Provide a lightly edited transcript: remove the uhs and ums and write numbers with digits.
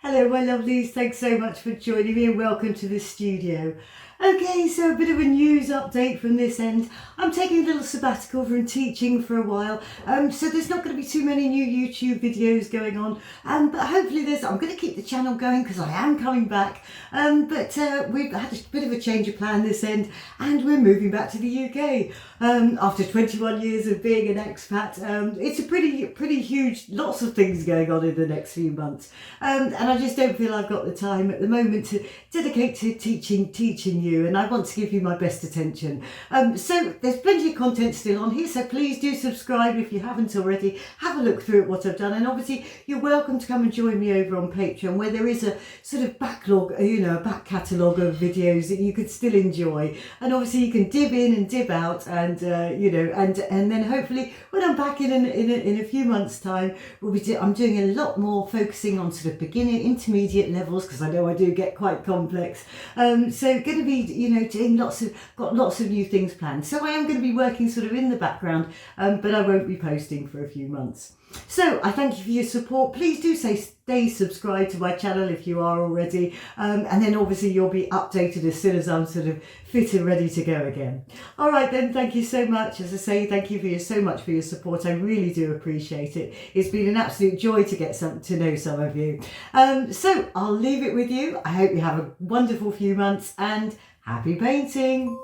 Hello my lovelies, thanks so much for joining me and welcome to the studio. Okay, so a bit of a news update from this end. I'm taking a little sabbatical from teaching for a while, so there's not going to be too many new YouTube videos going on, but hopefully I'm going to keep the channel going because I am coming back, but we've had a bit of a change of plan this end and we're moving back to the UK. After 21 years of being an expat, it's a pretty huge, lots of things going on in the next few months, and I just don't feel I've got the time at the moment to dedicate to teaching you, and I want to give you my best attention. So there's plenty of content still on here, so please do subscribe if you haven't already. Have a look through at what I've done, and obviously you're welcome to come and join me over on Patreon, where there is a sort of backlog, a back catalogue of videos that you could still enjoy, and obviously you can dib in and dib out, and and then hopefully when I'm back in a few months' time, I'm doing a lot more focusing on sort of beginner, intermediate levels, because I know I do get quite complex. So going to be doing got lots of new things planned. So I am going to be working sort of in the background, but I won't be posting for a few months. So I thank you for your support. Please do stay subscribed to my channel if you are already, and then obviously you'll be updated as soon as I'm sort of fit and ready to go again. All right then, thank you so much. As I say, thank you so much for your support. I really do appreciate it. It's been an absolute joy to get to know some of you. So I'll leave it with you. I hope you have a wonderful few months and happy painting.